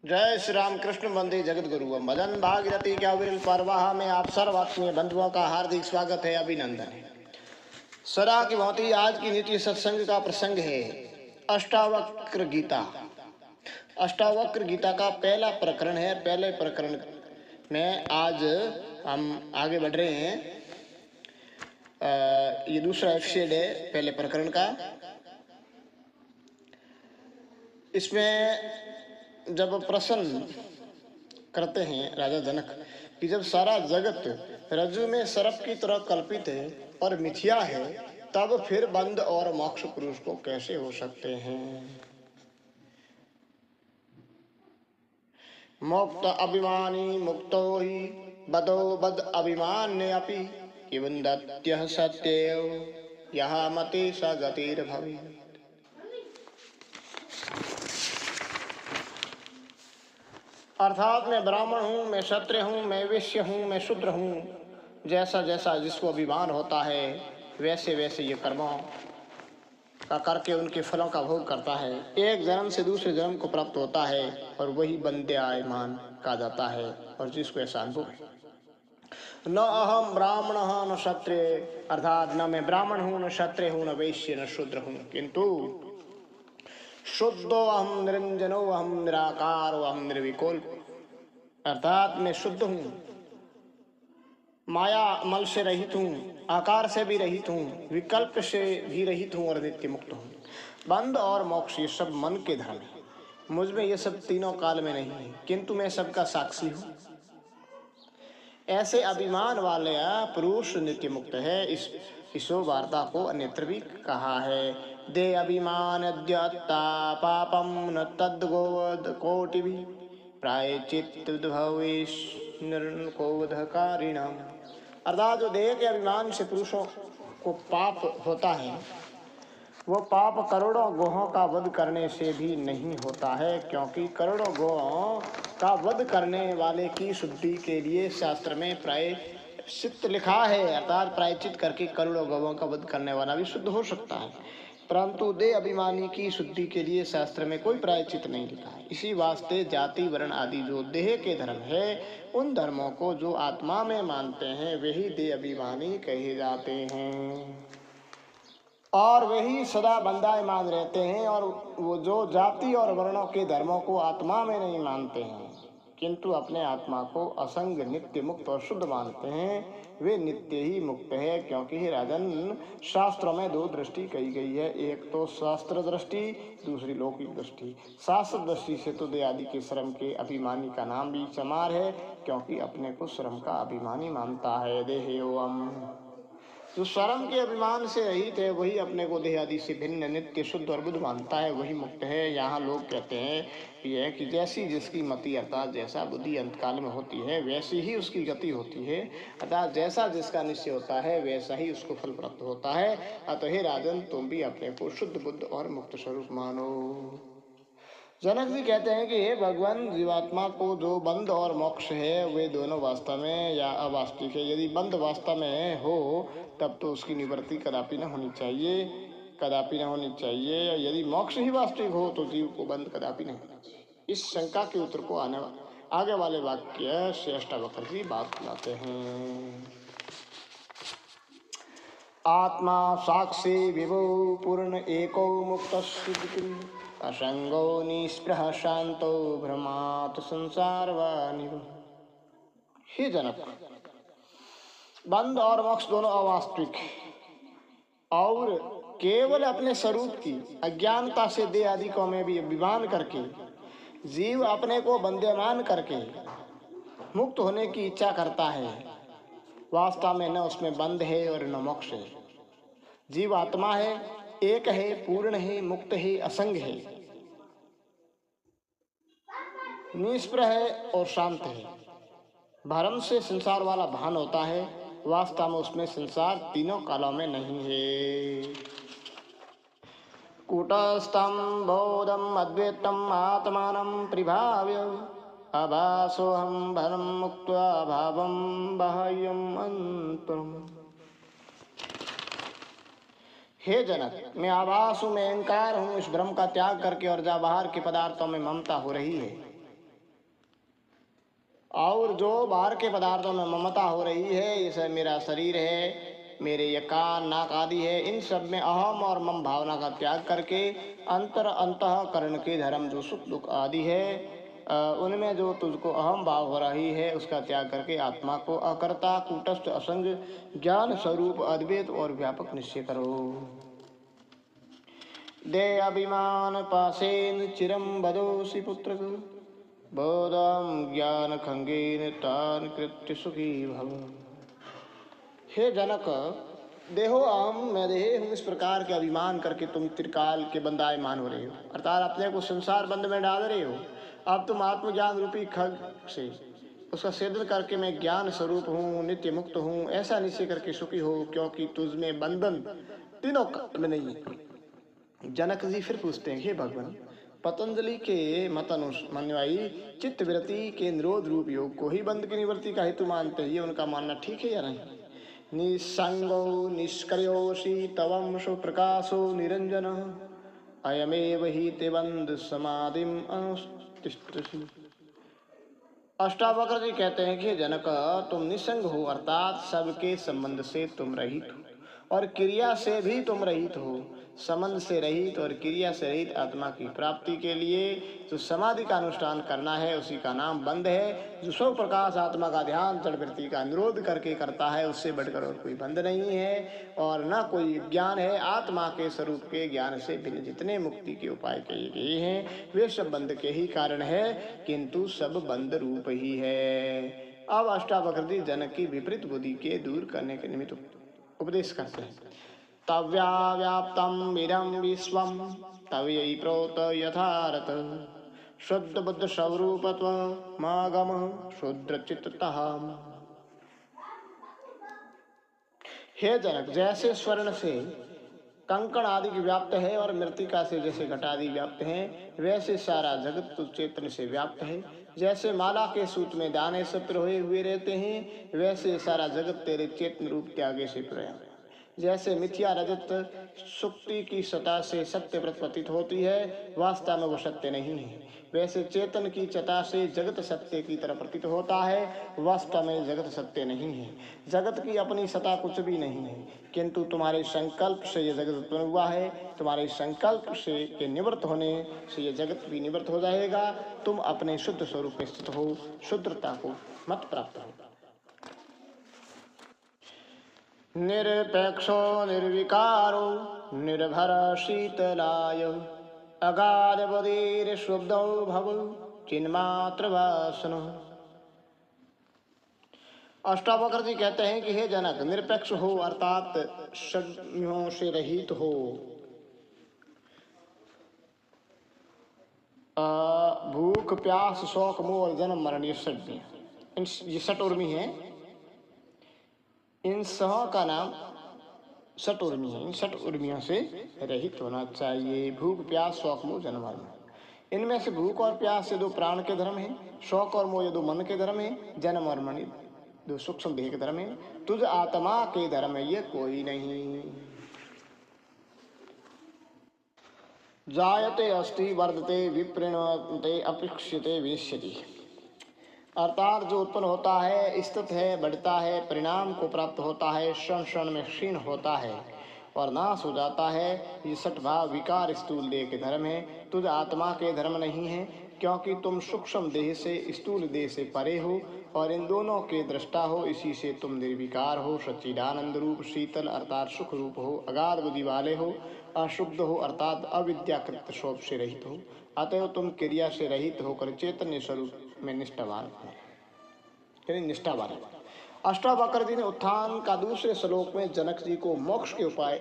जय श्री राम कृष्ण वंदे जगत गुरु भजन भागीरथी क्या विरल परवाह में आप सर्व आत्मीय बंधुओं का हार्दिक स्वागत है, अभिनंदन है। सदा की भांति आज की नित्य सत्संग का प्रसंग है अष्टावक्र गीता। अष्टावक्र गीता का पहला प्रकरण है। पहले प्रकरण में आज हम आगे बढ़ रहे हैं। ये दूसरा एपिसोड है पहले प्रकरण का। इसमें जब प्रश्न करते हैं राजा जनक कि जब सारा जगत रज्जु में सर्प की तरह कल्पित है और मिथ्या है, तब फिर बंध और मोक्ष पुरुष को कैसे हो सकते हैं। मुक्त अभिमानी मुक्तो ही बदो बद अभिमान्य अपि किवंदत्यः सत्येव यः मते स गतिर्भवेत्। अर्थात मैं ब्राह्मण हूँ, मैं क्षत्रिय हूँ, मैं वैश्य हूँ, मैं शूद्र हूँ। जैसा जैसा जिसको अभिमान होता है वैसे वैसे ये कर्मों का करके उनके फलों का भोग करता है। एक जन्म से दूसरे जन्म को प्राप्त होता है और वही बंध्यायमान कहा जाता है। और जिसको ऐसा अनुभव है, न अहम ब्राह्मण न क्षत्रिय, अर्थात न मैं ब्राह्मण हूँ, न क्षत्रिय हूँ, न वैश्य न शूद्र हूँ, किंतु शुद्धो अहम निरंजनो अहम निराकारो अहम निर्विकल्प, अर्थात मैं शुद्ध हूँ, माया मल से रहित हूँ, आकार से भी रहित हूँ, विकल्प से भी रहित हूँ और नित्य मुक्त हूँ। बंध और मोक्ष ये सब मन के धर्म है। मुझ में ये सब तीनों काल में नहीं है, किंतु मैं सबका साक्षी हूँ। ऐसे अभिमान वाले पुरुष नित्य मुक्त है। इसो वार्ता को अन्यत्र भी कहा है। दे अभिमान अद्यत्ता पापम न तद्गोवद कोटि भी प्रायचित भवेश निर्कोधकारिणाम, अर्थात जो देह के अभिमान से पुरुषों को पाप होता है, वो पाप करोड़ों गोहों का वध करने से भी नहीं होता है, क्योंकि करोड़ों गोहों का वध करने वाले की शुद्धि के लिए शास्त्र में प्रायश्चित लिखा है। अर्थात प्रायश्चित करके करोड़ों गौओं का वध करने वाला भी शुद्ध हो सकता है, परंतु देह अभिमानी की शुद्धि के लिए शास्त्र में कोई प्रायश्चित नहीं लिखा है। इसी वास्ते जाति वर्ण आदि जो देह के धर्म है, उन धर्मों को जो आत्मा में मानते हैं वही देह अभिमानी कहे जाते हैं और वही सदा बंधायमान रहते हैं। और वो जो जाति और वर्णों के धर्मों को आत्मा में नहीं मानते हैं, किंतु अपने आत्मा को असंग नित्य मुक्त और शुद्ध मानते हैं, वे नित्य ही मुक्त है। क्योंकि राजन शास्त्रों में दो दृष्टि कही गई है, एक तो शास्त्र दृष्टि, दूसरी लौकिक दृष्टि। शास्त्र दृष्टि से तो देह आदि के श्रम के अभिमानी का नाम भी चमार है, क्योंकि अपने को श्रम का अभिमानी मानता है। देहेयम, जो श्रम के अभिमान से रहित है वही अपने को देह आदि से भिन्न नित्य शुद्ध और बुद्ध मानता है, वही मुक्त है। यहाँ लोग कहते हैं यह कि जैसी जिसकी मति, अर्थात जैसा बुद्धि अंतकाल में होती है वैसी ही उसकी गति होती है, अर्थात जैसा जिसका निश्चय होता है वैसा ही उसको फल प्राप्त होता है। अतः हे राजन, तुम भी अपने को शुद्ध बुद्ध और मुक्त स्वरूप मानो। जनक जी कहते हैं कि हे भगवान, जीवात्मा को जो बंध और मोक्ष है वे दोनों वास्तव में या अवास्तविक है। यदि बंध वास्तव में हो तब तो उसकी निवृत्ति कदापि न होनी चाहिए, कदापि न होनी चाहिए। यदि मोक्ष ही वास्तविक हो तो जीव को बंध कदापि नहीं होना चाहिए। इस शंका के उत्तर को आगे वाले वाक्य से अष्टावक्र जी बात लाते हैं। आत्मा साक्षी विभो पूर्ण एको मुक्त असंगो निस्पृह शांतो भ्रमात् संसार वानिव। हे जनक, बंध और मोक्ष दोनों अवास्तविक और केवल अपने स्वरूप की अज्ञानता से देह आदिकों में भी अभिमान करके जीव अपने को बंध्यमान करके मुक्त होने की इच्छा करता है। वास्तव में न उसमें बंध है और न मोक्ष है। जीव आत्मा है, एक है, पूर्ण है, मुक्त है, असंग है, निष्प्रह है और शांत है। भ्रम से संसार वाला भान होता है, वास्तव में उसमें संसार तीनों कालों में नहीं है। कूटस्थं बोधम अद्वैतम आत्मानं परिभाव्य अभासोहम भरम मुक्त्वा भावम बाह्यम अंतरम। हे जनक, मैं आभास हूँ, मैं अहंकार हूँ। इस भ्रम का त्याग करके और जहाँ बाहर के पदार्थों में ममता हो रही है और जो बाहर के पदार्थों में ममता हो रही है, जैसे मेरा शरीर है, मेरे ये कान नाक आदि है, इन सब में अहम और मम भावना का त्याग करके अंतःकरण के धर्म जो सुख दुख आदि है, उनमें जो तुझको अहम भाव हो रही है उसका त्याग करके आत्मा को अकर्ता कूटस्थ असंग ज्ञान स्वरूप अद्वैत और व्यापक निश्चय करो। दे अभिमान पासेन चिरम बदोसी पुत्र बोधम ज्ञान खंगेन तान कृत्य सुखी भव। हे जनक, देहो अहम मैं देह हूँ, इस प्रकार के अभिमान करके तुम त्रिकाल के बंदायमान हो रहे हो, अर्थात अपने को संसार बंध में डाल रहे हो। अब तुम आत्मज्ञान रूपी खग से उसका सेदन करके मैं ज्ञान स्वरूप हूँ, नित्य मुक्त हूँ, ऐसा निश्चय करके सुखी हो, क्योंकि तुझमें बंधन तीनों काल में नहीं है। जनक जी फिर पूछते हैं, हे भगवान, पतंजलि के मत अनुयायी चित्त वृत्ति के निरोध रूप योग को ही बंध की निवृत्ति का हेतु मानते हैं, ये उनका मानना ठीक है या नहीं? निसंगो निष्क्रियोषि तवंशो प्रकाशो निरंजन अयमेव हि ते बंध समाधिम अनुतिष्ठसि। अष्टावक्र जी कहते हैं कि जनक, तुम निसंग हो, अर्थात सबके संबंध से तुम रहित हो और क्रिया से भी तुम रहित हो। संबंध से रहित और क्रिया से रहित आत्मा की प्राप्ति के लिए जो समाधि का अनुष्ठान करना है उसी का नाम बंध है। जो स्व प्रकाश आत्मा का ध्यान जड़ वृत्ति का निरोध करके करता है, उससे बढ़कर और कोई बंध नहीं है और न कोई ज्ञान है। आत्मा के स्वरूप के ज्ञान से भिन्न जितने मुक्ति के उपाय कहे गए हैं वे सब बंध के ही कारण है, किंतु सब बंध रूप ही है। अब अष्टावक्र जी जनक की विपरीत बुद्धि के दूर करने के निमित्त उपदेश करते हैं। तव्याव्याप्तम् इदं विश्वं तव्यै प्रोत यथारथ शुद्ध बुद्ध स्वरूपत्वमागम शुद्र चित्ततः। हे जनक, जैसे स्वर्ण से कंकण आदि की व्याप्त है और मृत्तिका से जैसे घट आदि व्याप्त हैं, वैसे सारा जगत तो चेतन से व्याप्त है। जैसे माला के सूत में दाने सब पिरोए हुए रहते हैं, वैसे सारा जगत तेरे चेतन रूप त्यागे से पिरोया है। जैसे मिथ्या रजत सुक्ति की सता से सत्य प्रतीत होती है, वास्तव में वो सत्य नहीं है, वैसे चेतन की चता से जगत सत्य की तरह प्रतीत होता है, वास्तव में जगत सत्य नहीं है। जगत की अपनी सता कुछ भी नहीं है, किंतु तुम्हारे संकल्प से ये जगत उत्पन्न हुआ है। तुम्हारे संकल्प से के निवृत्त होने से ये जगत भी निवृत्त हो जाएगा। तुम अपने शुद्ध स्वरूप में स्थित हो, शुद्धता को मत प्राप्त हो। निरपेक्षो निर्विकारो निर्भर शीतलाय अगाध बधीर शुद्धो भव चिन्मात्र वासनो। अष्टावक्र जी कहते हैं कि हे जनक, निरपेक्ष हो अर्थात षड्यों से रहित हो, भूख प्यास शौक मोह और जन्म मरण ये षट उर्मी है। इन सह का नाम षट उर्मी है। इन षट उर्मियों से रहित होना चाहिए। भूख प्यास शौक मोह जन्म मरण, इनमें से भूख और प्यास से दो प्राण के धर्म है, शौक और मोह ये दो मन के धर्म है, जन्म और मरण दो सूक्ष्म देह के धर्म है। तुझ आत्मा के धर्म ये कोई नहीं। जायते अस्ति वर्धते विप्रणते अपेक्षते विनश्यति, अर्थात जो उत्पन्न होता है, स्थित है, बढ़ता है, परिणाम को प्राप्त होता है, क्षण क्षण में क्षीण होता है और नाश हो जाता है, ये सठ भाव विकार स्थूल देह के धर्म है। तुझ आत्मा के धर्म नहीं है, क्योंकि तुम सूक्ष्म देह से स्थूल देह से परे हो और इन दोनों के दृष्टा हो। इसी से तुम निर्विकार हो, सच्चिदानंद रूप शीतल अर्थात सुख रूप हो, अगाध बुद्धि वाले हो, अशुद्ध हो अर्थात अविद्याकृत शोभ से रहित हो। अतएव तुम क्रिया से रहित होकर चैतन्य स्वरूप में निष्ठावान हो, निष्ठावान है। अष्टावक्र जी ने उत्थान का दूसरे श्लोक में जनक जी को मोक्ष के उपाय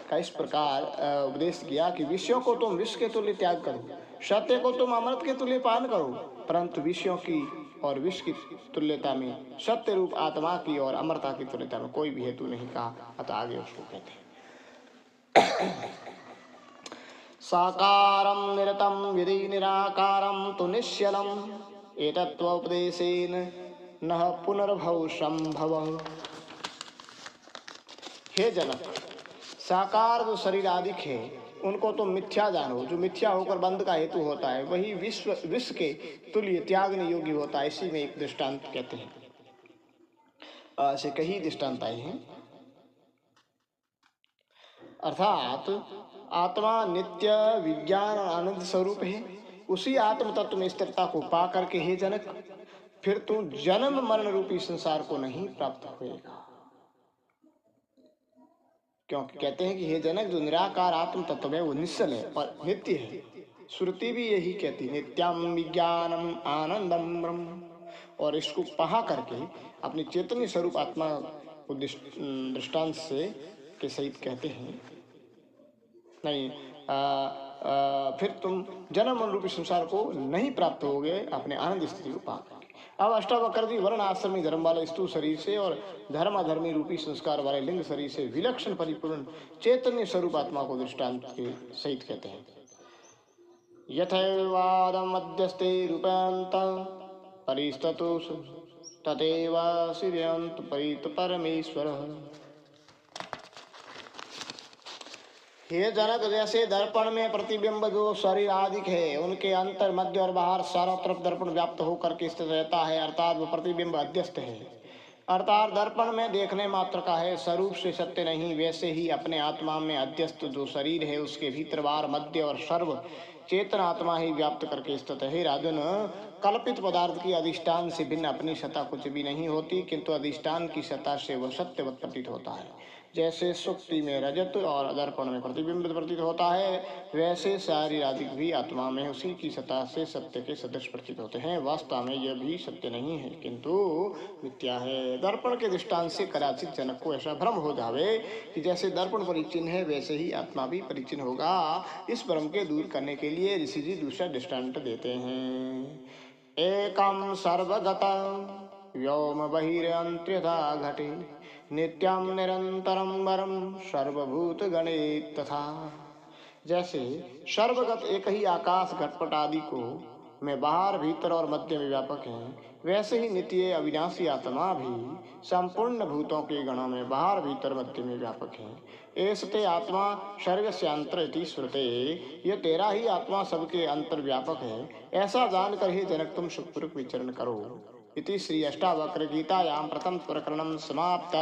का इस प्रकार उपदेश किया कि विषयों को तुम विष के तुल्य त्याग करो, सत्य को तुम अमृत के तुल्य पान करो, परंतु विषयों की और विष की तुल्यता में सत्य रूप आत्मा की और अमरता की तुल्यता में कोई भी हेतु नहीं कहा। अतः आगे उसको कहते हैं साकारं निरतं विधि निराकारं तु निश्चलम् एतत्त्वोपदेशेन नः पुनर्भव संभवः। हे जनक, साकार जो शरीर आदि है उनको तुम मिथ्या जानो। जो मिथ्या होकर बंध का हेतु होता है वही विश्व के तुल्य त्यागने योग्य होता है। इसी में एक दृष्टांत कहते हैं। ऐसे कई दृष्टांत आए हैं। अर्थात आत्मा नित्य विज्ञान और आनंद स्वरूप है। उसी आत्म तत्व में स्थिरता को पा करके हे जनक फिर तू जन्म मरण रूपी संसार को नहीं प्राप्त होएगा। क्योंकि कहते हैं कि हे जनक जो निराकार आत्म तत्व है वो निश्चल है और नित्य है। श्रुति भी यही कहती है नित्यम विज्ञानम आनंदम ब्रह्म। और इसको पहा करके अपनी चैतन्य स्वरूप आत्मा को दृष्टांत से के सहित कहते हैं नहीं फिर तुम जन्म रूपी संसार को नहीं प्राप्त होगे अपने आनंद स्थिति को पा करके। अब अष्टावक्र जी वर्ण आश्रमी धर्म वाले स्तु शरीर से और धर्म अधर्मी रूपी संस्कार वाले लिंग शरीर से विलक्षण परिपूर्ण चैतन्य स्वरूप आत्मा को दृष्टांत के सहित कहते हैं। यथैवादम मध्यस्थे रूपांत परिस्ततु तथैव सिद्ध्यंत परित परमेश्वर। हे जनक जैसे दर्पण में प्रतिबिंब जो शरीर आदि है उनके अंतर मध्य और बाहर चारों तरफ दर्पण व्याप्त होकर के स्थित रहता है अर्थात वो प्रतिबिंब अध्यस्त है अर्थात दर्पण में देखने मात्र का है स्वरूप से सत्य नहीं। वैसे ही अपने आत्मा में अध्यस्त जो शरीर है उसके भीतर बाहर मध्य और सर्व चेतन आत्मा ही व्याप्त करके स्थित है। राजन कल्पित पदार्थ की अधिष्ठान से भिन्न अपनी सत्ता कुछ भी नहीं होती किंतु अधिष्ठान की सत्ता से वह सत्यवत प्रतीत होता है। जैसे सुक्ति में रजत और दर्पण में प्रतिबिंबित प्रतीत होता है वैसे शरीर आदि भी आत्मा में उसी की सत्ता से सत्य के सदृश प्रतीत होते हैं। वास्तव में यह भी सत्य नहीं है किंतु मिथ्या है। दर्पण के दृष्टांत से कदाचित जनक को ऐसा भ्रम हो जावे कि जैसे दर्पण परिचिन्न है वैसे ही आत्मा भी परिचिन्न होगा। इस भ्रम के दूर करने के लिए ऋषि जी दूसरा दृष्टांत देते हैं। एकम सर्वगता व्योम बहिरंत्र्यथा घटे नित्यम निरंतरम वरम सर्वभूत गणे तथा। जैसे सर्वगत एक ही आकाश घटपट आदि को में बाहर भीतर और मध्य में व्यापक है वैसे ही नित्य अविनाशी आत्मा भी संपूर्ण भूतों के गणों में बाहर भीतर मध्य में व्यापक है। ऐसते आत्मा सर्वस्यांतर इति श्रुते यह तेरा ही आत्मा सबके अंतर व्यापक है ऐसा जानकर ही जनक तुम सुखपूर्वक विचरण करो। इति श्री अष्टावक्र गीतायां प्रथम प्रकरणं समाप्त।